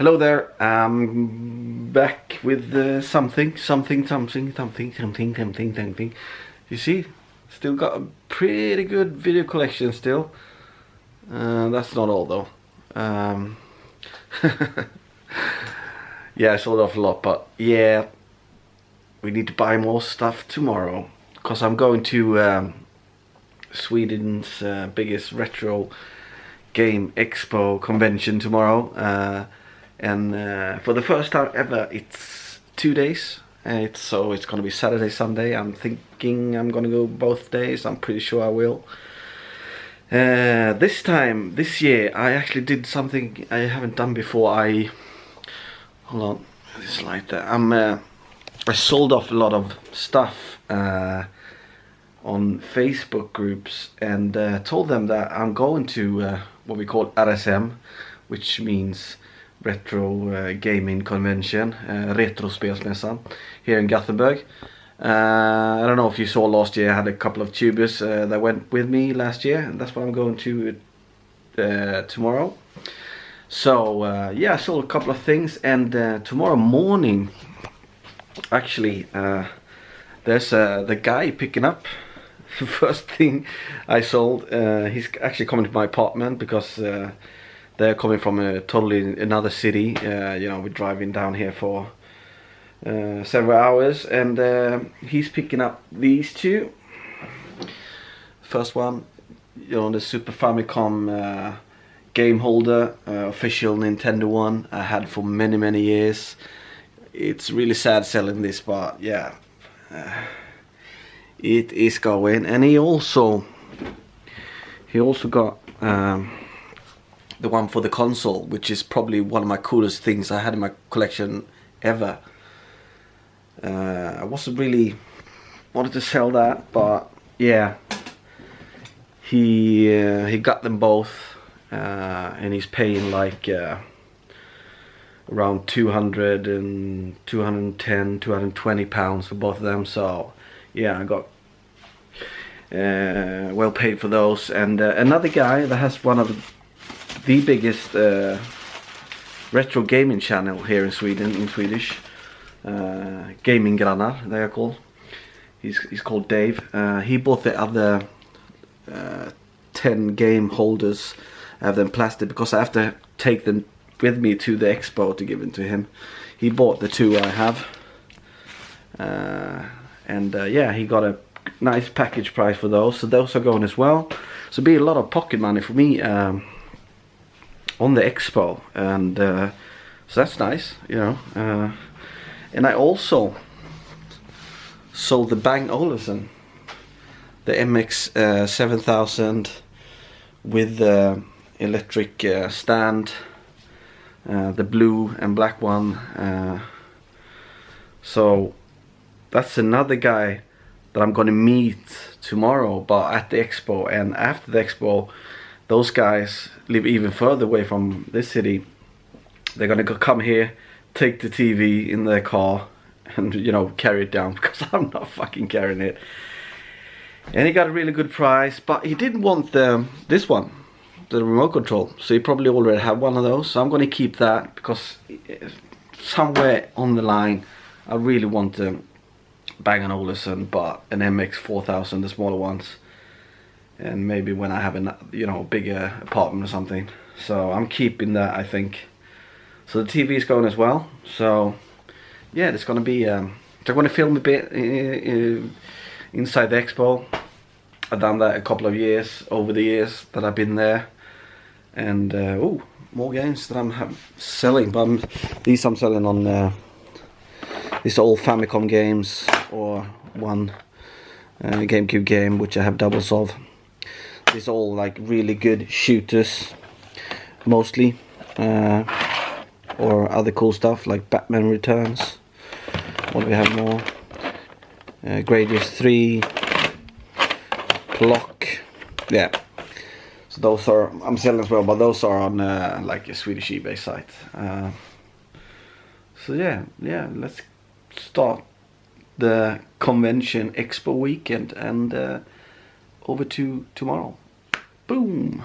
Hello there, I'm back with something. You see, still got a pretty good video collection still. That's not all though. Yeah, I sold off a lot, but yeah, we need to buy more stuff tomorrow because I'm going to Sweden's biggest retro game Expo convention tomorrow. And for the first time ever, it's 2 days. So it's gonna be Saturday, Sunday. I'm thinking I'm gonna go both days. I'm pretty sure I will. This year, I actually did something I haven't done before. Hold on, it's like that. I sold off a lot of stuff on Facebook groups and told them that I'm going to what we call RSM, which means Retro Gaming Convention, Retrospelmässan, here in Gothenburg. I don't know if you saw last year, I had a couple of tubers that went with me last year, and that's what I'm going to tomorrow. So yeah, I sold a couple of things, and tomorrow morning, actually, there's the guy picking up. The first thing I sold, he's actually coming to my apartment because they're coming from a totally another city. You know, we're driving down here for several hours, and he's picking up these two. First one, you know, the Super Famicom game holder, official Nintendo one. I had for many years. It's really sad selling this, but yeah, it is going. And he also got the one for the console, which is probably one of my coolest things I had in my collection ever. I wasn't really wanted to sell that, but yeah, he got them both, and he's paying like around 200 and 210, 220 pounds for both of them. So yeah, I got well paid for those. And another guy that has one of the biggest retro gaming channel here in Sweden, in Swedish, Gaming Grannar they are called. He's called Dave. He bought the other 10 game holders. I have them plastic because I have to take them with me to the Expo to give them to him. He bought the two I have, and yeah, he got a nice package price for those, so those are going as well. So it'll be a lot of pocket money for me on the Expo, and so that's nice, you know. And I also sold the Bang Olufsen, the MX 7000 with the electric stand, the blue and black one. So that's another guy that I'm gonna meet tomorrow, but at the Expo. And after the Expo, those guys live even further away from this city. They're gonna come here, take the TV in their car, and, you know, carry it down, because I'm not fucking carrying it. And he got a really good price, but he didn't want this one, the remote control. So he probably already have one of those. So I'm gonna keep that, because somewhere on the line I really want to Bang & Olufsen, but an MX 4000, the smaller ones. And maybe when I have a, you know, bigger apartment or something. So I'm keeping that, I think. So the TV is going as well. So yeah, it's gonna be. I'm gonna film a bit inside the Expo. I've done that a couple of years over the years that I've been there. And oh, more games that I'm selling. But these I'm selling on. These are all Famicom games, or one GameCube game, which I have doubles of. These are all like really good shooters, mostly, or other cool stuff like Batman Returns. What do we have more? Gradius 3, Block, yeah. So those are I'm selling as well, but those are on like a Swedish eBay site. So yeah, let's start the convention Expo weekend, and over to tomorrow. Boom.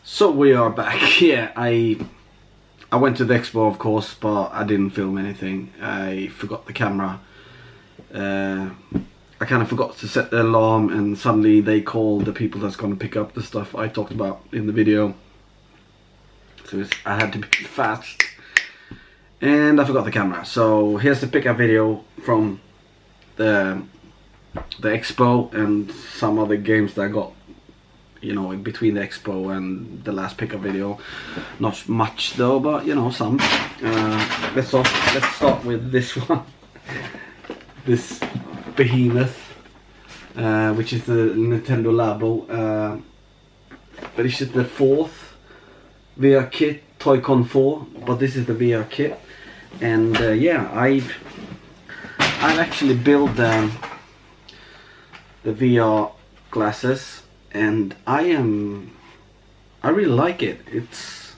So we are back. Yeah, I went to the Expo, of course, but I didn't film anything. I forgot the camera. I kind of forgot to set the alarm, and suddenly they called the people that's going to pick up the stuff I talked about in the video. So I had to be fast, and I forgot the camera. So here's the pickup video from the Expo and some other games that I got, you know, in between the Expo and the last pickup video. Not much though, but you know, some. Let's start with this one. This behemoth, which is the Nintendo Labo. But it's just the fourth VR kit, Toy-Con 4, but this is the VR kit. And yeah, I've actually built the VR glasses, and I really like it. It's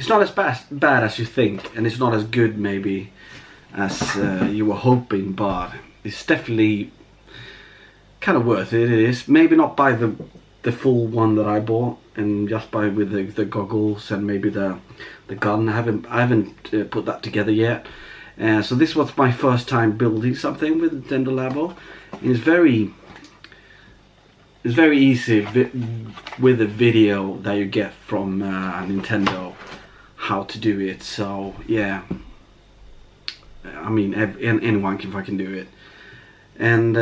not as bad as you think, and it's not as good maybe as you were hoping, but it's definitely kind of worth it. It is maybe not by the full one that I bought, and just by with the goggles and maybe the gun. I haven't put that together yet. So this was my first time building something with Nintendo Labo. It's very easy with the video that you get from Nintendo how to do it. So yeah, I mean anyone can fucking do it. And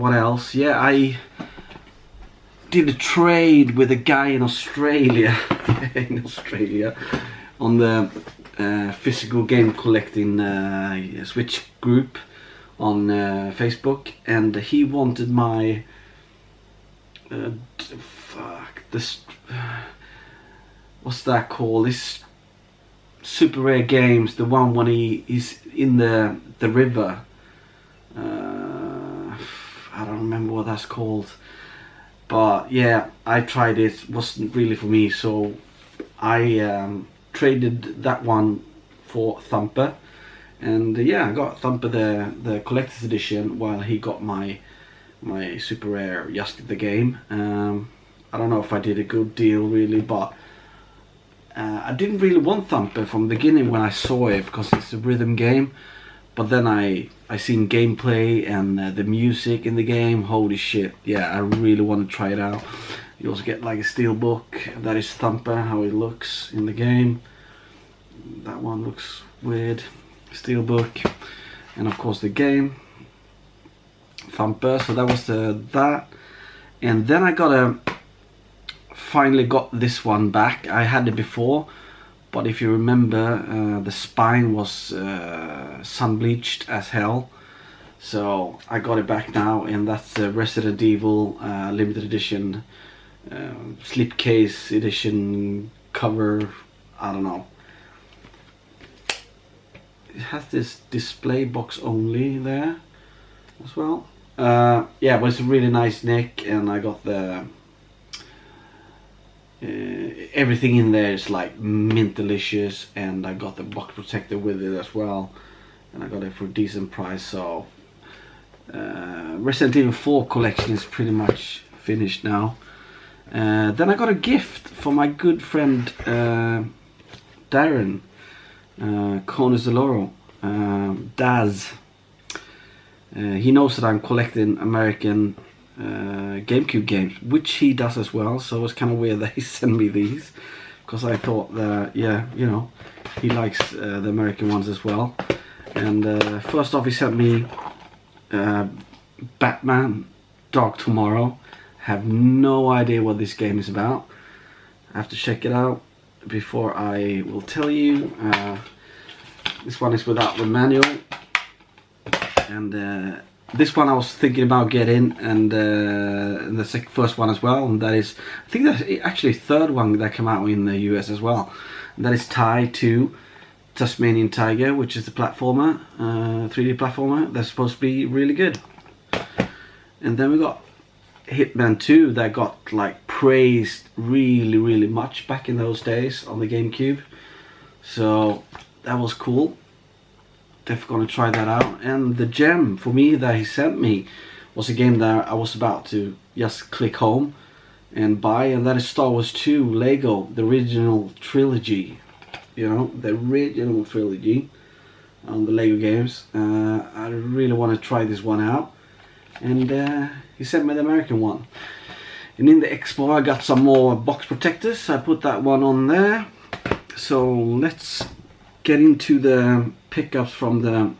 what else? Yeah, I did a trade with a guy in Australia on the physical game collecting Switch group on Facebook, and he wanted my what's that called? This super rare games, the one when he's in the river. I don't remember what that's called, but yeah, I tried it. Wasn't really for me, so I traded that one for Thumper, and yeah, I got Thumper the collector's edition, while he got my super rare just the game. I don't know if I did a good deal really, but I didn't really want Thumper from the beginning when I saw it, because it's a rhythm game. But then I seen gameplay and the music in the game. Holy shit, yeah, I really want to try it out. You also get like a steel book, that is Thumper, how it looks in the game. That one looks weird. Steel book, and of course the game Thumper. So that was that. And then I finally got this one back. I had it before, but if you remember, the spine was sun bleached as hell. So I got it back now, and that's the Resident Evil limited edition, slipcase edition cover. I don't know. It has this display box only there as well. Yeah, but it's a really nice neck, and I got the everything in there is like mint delicious, and I got the box protector with it as well, and I got it for a decent price. So Resident Evil 4 collection is pretty much finished now. Then I got a gift from my good friend Darren Conis Daz. He knows that I'm collecting American GameCube games, which he does as well, so it's kind of weird that he sent me these, because I thought that, yeah, you know, he likes the American ones as well. And first off, he sent me Batman Dark Tomorrow. Have no idea what this game is about. I have to check it out before I will tell you. This one is without the manual, and this one I was thinking about getting, and the first one as well, and that is, I think that's actually third one that came out in the US as well, and that is Tie 2 Tasmanian Tiger, which is the platformer, 3D platformer that's supposed to be really good. And then we got Hitman 2 that got like praised really much back in those days on the GameCube, so that was cool. Definitely gonna try that out. And the gem for me that he sent me was a game that I was about to just click home and buy, and that is Star Wars 2 Lego, the original trilogy. You know, the original trilogy on the Lego games. I really want to try this one out, and he sent me the American one. And in the Expo I got some more box protectors. I put that one on there. So let's get into the pickups from the...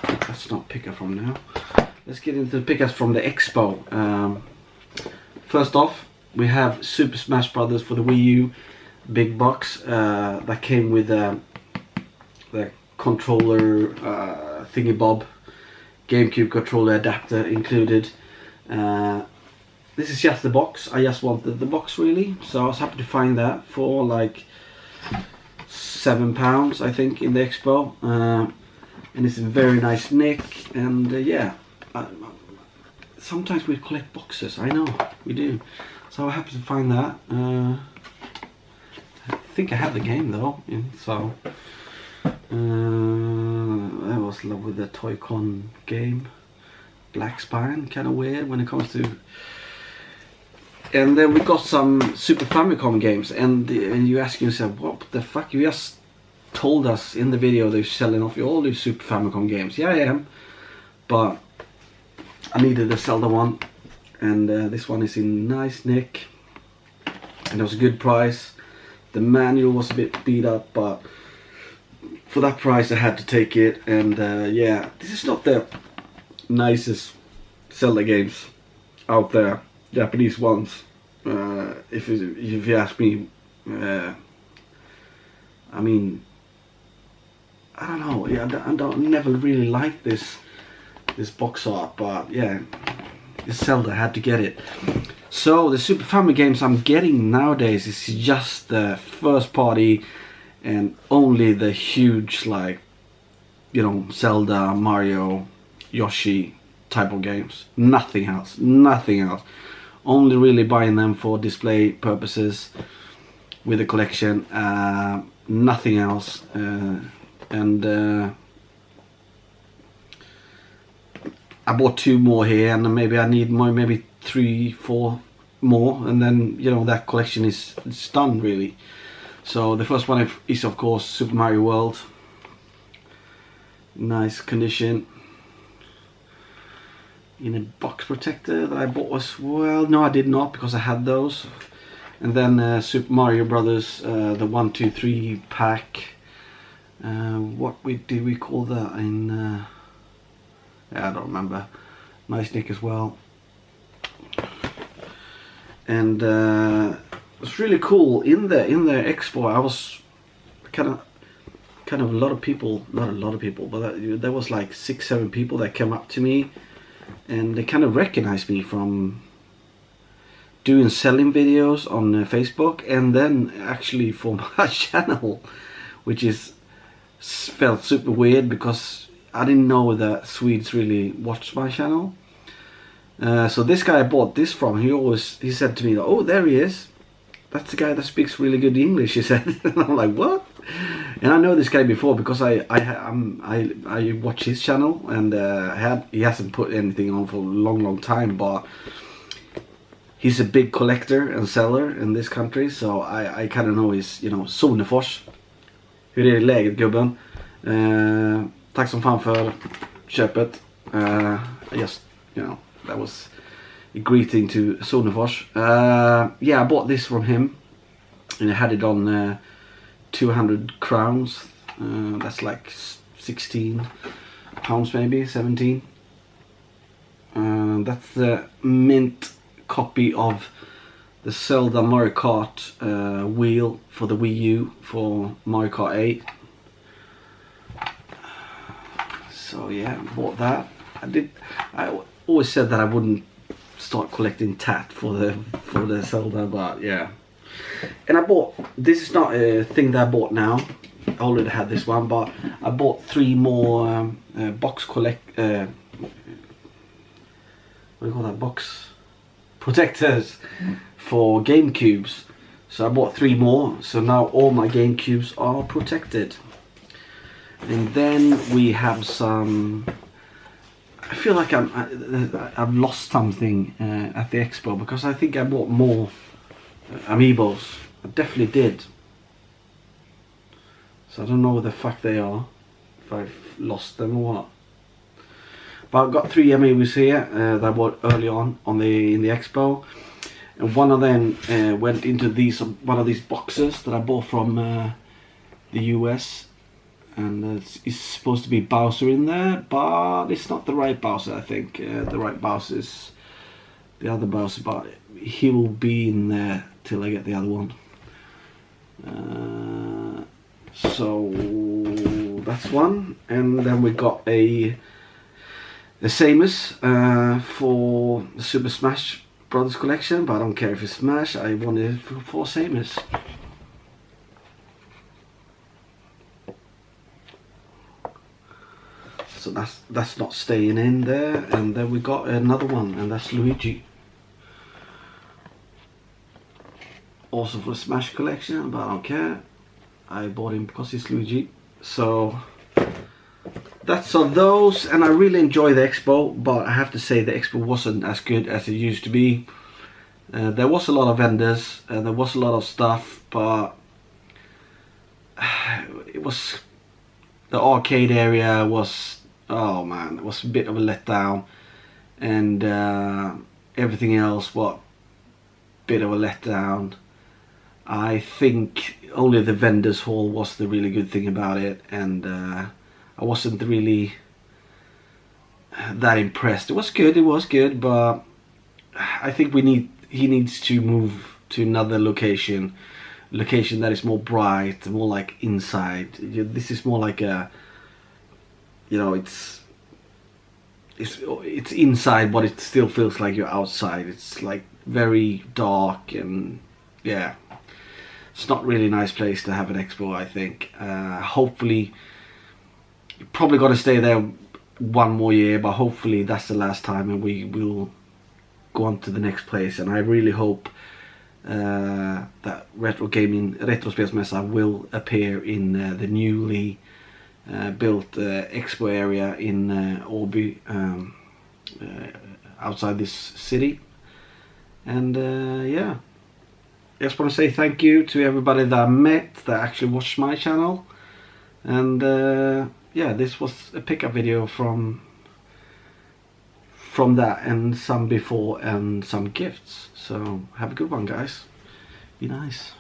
That's not pickup from now. Let's get into the pickups from the Expo. First off, we have Super Smash Brothers for the Wii U big box that came with the controller thingy bob, GameCube controller adapter included. This is just the box. I just wanted the box really, so I was happy to find that for like £7 I think in the Expo, and it's a very nice nick. And yeah, sometimes we collect boxes, I know we do, so I'm happy to find that. I think I have the game though, so I was in love with the Toy-Con game. Black Spine, kind of weird when it comes to. And then we got some Super Famicom games, and you ask yourself, what the fuck, you just told us in the video that you're selling off all these Super Famicom games. Yeah, I am, but I needed a Zelda one, and this one is in nice nick, and it was a good price. The manual was a bit beat up, but for that price I had to take it. And yeah, this is not the nicest Zelda games out there, Japanese ones, if you ask me. I mean, I don't know, yeah, I don't never really liked this box art, but yeah, it's Zelda, I had to get it. So the Super Family games I'm getting nowadays is just the first party and only the huge, like, you know, Zelda, Mario, Yoshi type of games. Nothing else, nothing else. Only really buying them for display purposes with the collection, nothing else. And I bought 2 more here, and maybe I need more, maybe 3, 4 more, and then, you know, that collection is done really. So the first one is of course Super Mario World. Nice condition, in a box protector that I bought as well. No, I did not, because I had those. And then Super Mario Brothers, the 1, 2, 3 pack. What did we call that in? Yeah, I don't remember. Nice nick as well. And it's really cool. In the Expo, I was kind of a lot of people, not a lot of people, but there was like 6, 7 people that came up to me, and they kind of recognized me from doing selling videos on Facebook, and then actually for my channel, which felt super weird because I didn't know that Swedes really watched my channel. So this guy I bought this from, he said to me, oh, there he is, that's the guy that speaks really good English, he said. And I'm like, what? And I know this guy before because I watch his channel, and he hasn't put anything on for a long time, but he's a big collector and seller in this country, so I kind of know his, you know, Sonefors. Hur är det läget, gubben? Tack som fan för köpet. Just, you know, that was a greeting to Sonefors. Yeah, I bought this from him, and I had it on 200 crowns. That's like 16 pounds, maybe 17. That's the mint copy of the Zelda Mario Kart wheel for the Wii U for Mario Kart 8. So yeah, bought that. I always said that I wouldn't start collecting tat for the Zelda, but yeah. And I bought, this is not a thing that I bought now, I already had this one, but I bought 3 more box what do you call that, box protectors for GameCubes. So I bought 3 more, so now all my GameCubes are protected. And then we have some, I feel like I've lost something at the Expo, because I think I bought more amiibos. I definitely did. So I don't know where the fuck they are, if I've lost them or what. But I've got 3 amiibos here that I bought early on in the Expo, and one of them went into one of these boxes that I bought from the US, and it's supposed to be Bowser in there, but it's not the right Bowser. I think the right Bowser is the other Bowser, but he will be in there till I get the other one. So that's one, and then we got a Samus for the Super Smash Brothers collection, but I don't care if it's Smash. I wanted it for Samus. So that's not staying in there, and then we got another one, and that's Luigi. Also for the Smash collection, but I don't care. I bought him because he's Luigi. So that's on those, and I really enjoy the Expo, but I have to say the Expo wasn't as good as it used to be. There was a lot of vendors, there was a lot of stuff, but it was, the arcade area was, oh man, it was a bit of a letdown, and everything else was a bit of a letdown. I think only the vendors hall was the really good thing about it, and I wasn't really that impressed. It was good, but I think he needs to move to another location that is more bright, more like inside. This is more like a, you know, it's inside, but it still feels like you're outside. It's like very dark, and yeah, it's not really a nice place to have an Expo, I think. Hopefully, you're probably got to stay there one more year, but hopefully that's the last time, and we will go on to the next place. And I really hope that Retrospelmässan will appear in the newly built Expo area in Åby, outside this city. And yeah, I just want to say thank you to everybody that I met that actually watched my channel. And yeah, this was a pickup video from that, and some before, and some gifts. So have a good one, guys. Be nice.